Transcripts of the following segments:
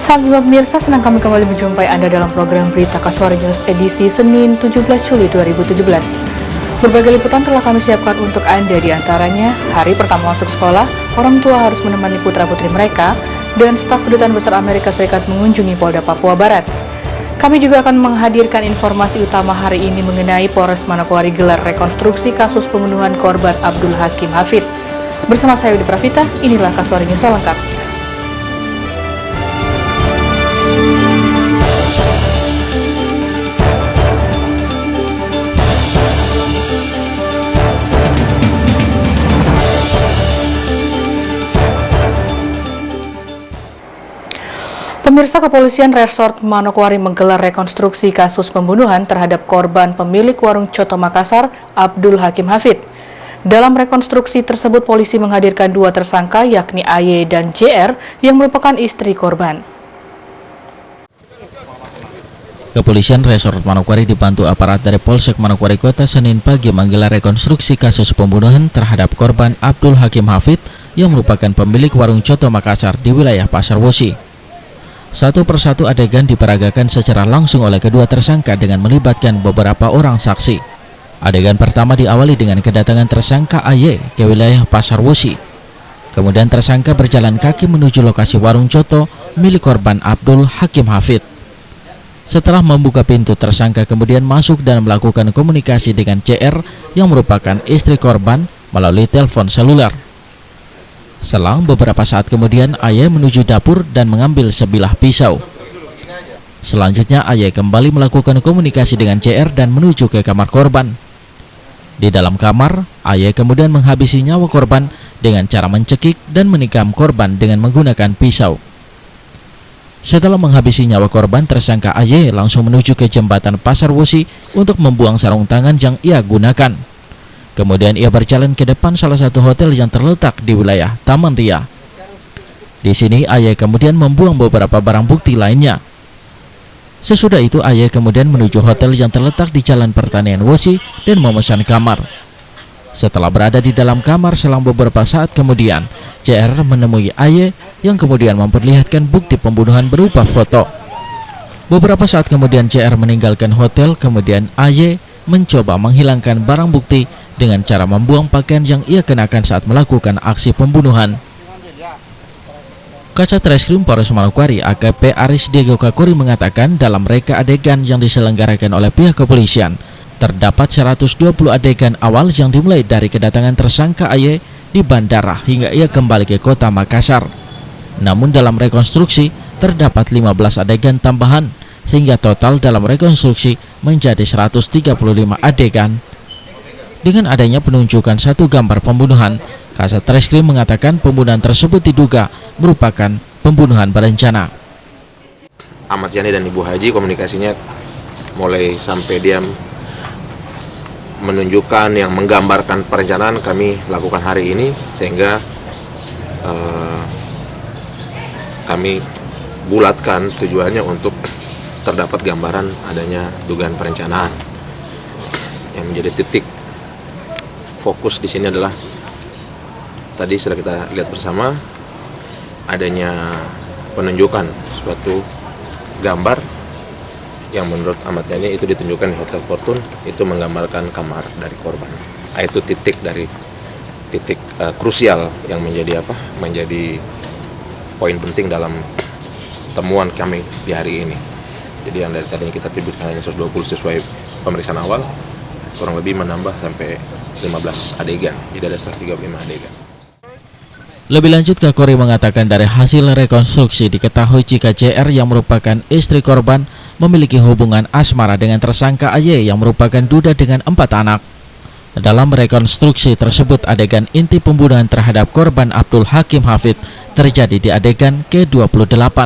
Sahabat pemirsa, senang kami kembali menjumpai Anda dalam program Berita Kasuari News edisi Senin 17 Juli 2017. Berbagai liputan telah kami siapkan untuk Anda, diantaranya hari pertama masuk sekolah, orang tua harus menemani putra-putri mereka, dan staf Kedutaan Besar Amerika Serikat mengunjungi Polda Papua Barat. Kami juga akan menghadirkan informasi utama hari ini mengenai Polres Manokwari gelar rekonstruksi kasus pembunuhan korban Abdul Hakim Hafid. Bersama saya Yudi Pravita, inilah Kasuari News selengkapnya. Pemirsa, Kepolisian Resort Manokwari menggelar rekonstruksi kasus pembunuhan terhadap korban pemilik warung Coto Makassar, Abdul Hakim Hafid. Dalam rekonstruksi tersebut, polisi menghadirkan dua tersangka, yakni AY dan JR, yang merupakan istri korban. Kepolisian Resort Manokwari dibantu aparat dari Polsek Manokwari Kota Senin pagi menggelar rekonstruksi kasus pembunuhan terhadap korban Abdul Hakim Hafid yang merupakan pemilik warung Coto Makassar di wilayah Pasar Wosi. Satu persatu adegan diperagakan secara langsung oleh kedua tersangka dengan melibatkan beberapa orang saksi. Adegan pertama diawali dengan kedatangan tersangka AY ke wilayah Pasar Wosi. Kemudian tersangka berjalan kaki menuju lokasi warung Coto milik korban Abdul Hakim Hafid. Setelah membuka pintu, tersangka kemudian masuk dan melakukan komunikasi dengan CR yang merupakan istri korban melalui telepon seluler. Selang beberapa saat kemudian, AY menuju dapur dan mengambil sebilah pisau. Selanjutnya, AY kembali melakukan komunikasi dengan CR dan menuju ke kamar korban. Di dalam kamar, AY kemudian menghabisi nyawa korban dengan cara mencekik dan menikam korban dengan menggunakan pisau. Setelah menghabisi nyawa korban, tersangka AY langsung menuju ke jembatan Pasar Wosi untuk membuang sarung tangan yang ia gunakan. Kemudian ia berjalan ke depan salah satu hotel yang terletak di wilayah Taman Ria. Di sini AY kemudian membuang beberapa barang bukti lainnya. Sesudah itu AY kemudian menuju hotel yang terletak di Jalan Pertanian Wosi dan memesan kamar. Setelah berada di dalam kamar selang beberapa saat kemudian, CR menemui AY yang kemudian memperlihatkan bukti pembunuhan berupa foto. Beberapa saat kemudian CR meninggalkan hotel, kemudian AY mencoba menghilangkan barang bukti dengan cara membuang pakaian yang ia kenakan saat melakukan aksi pembunuhan. Kasat Reskrim Polres Manokwari AKP Aris Diego Kakuri mengatakan dalam reka adegan yang diselenggarakan oleh pihak kepolisian, terdapat 120 adegan awal yang dimulai dari kedatangan tersangka AY di bandara hingga ia kembali ke kota Makassar. Namun dalam rekonstruksi terdapat 15 adegan tambahan, sehingga total dalam rekonstruksi menjadi 135 adegan. Dengan adanya penunjukan satu gambar pembunuhan, Kasat Reskrim mengatakan pembunuhan tersebut diduga merupakan pembunuhan berencana. Ahmad Yani dan Ibu Haji komunikasinya mulai sampai dia menunjukkan yang menggambarkan perencanaan kami lakukan hari ini, sehingga kami bulatkan tujuannya untuk terdapat gambaran adanya dugaan perencanaan. Yang menjadi titik fokus di sini adalah tadi sudah kita lihat bersama adanya penunjukan suatu gambar yang menurut Ahmad Yani itu ditunjukkan di Hotel Fortune, itu menggambarkan kamar dari korban. Itu titik krusial yang menjadi poin penting dalam temuan kami di hari ini. Jadi yang dari tadinya kita timbulkan hanya 120 sesuai pemeriksaan awal, kurang lebih menambah sampai 15 adegan, jadi ada 135 adegan. Lebih lanjut, Kakori mengatakan dari hasil rekonstruksi diketahui jika CR yang merupakan istri korban memiliki hubungan asmara dengan tersangka AY yang merupakan duda dengan 4 anak. Dalam rekonstruksi tersebut, adegan inti pembunuhan terhadap korban Abdul Hakim Hafid terjadi di adegan ke-28.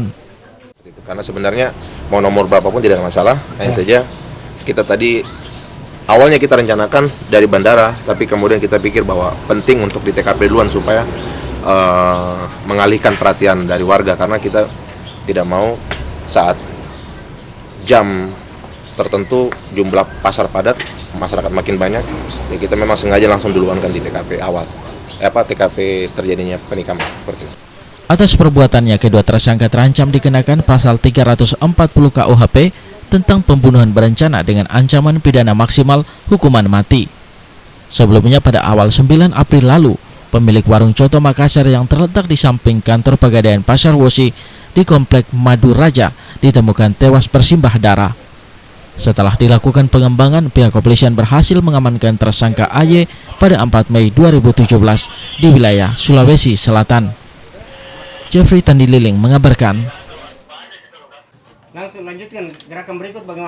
Karena sebenarnya mau nomor berapapun tidak ada masalah, hanya saja kita tadi awalnya kita rencanakan dari bandara, tapi kemudian kita pikir bahwa penting untuk di TKP duluan supaya mengalihkan perhatian dari warga, karena kita tidak mau saat jam tertentu jumlah pasar padat, masyarakat makin banyak, jadi kita memang sengaja langsung duluankan di TKP awal, TKP terjadinya penikaman seperti itu. Atas perbuatannya, kedua tersangka terancam dikenakan pasal 340 KUHP tentang pembunuhan berencana dengan ancaman pidana maksimal hukuman mati. Sebelumnya pada awal 9 April lalu, pemilik warung Coto Makassar yang terletak di samping kantor Pegadaian Pasar Wosi di Komplek Madu Raja ditemukan tewas bersimbah darah. Setelah dilakukan pengembangan, pihak kepolisian berhasil mengamankan tersangka AY pada 4 Mei 2017 di wilayah Sulawesi Selatan. Jeffrey Tandililing mengabarkan. Langsung lanjutkan gerakan berikut bagaimana?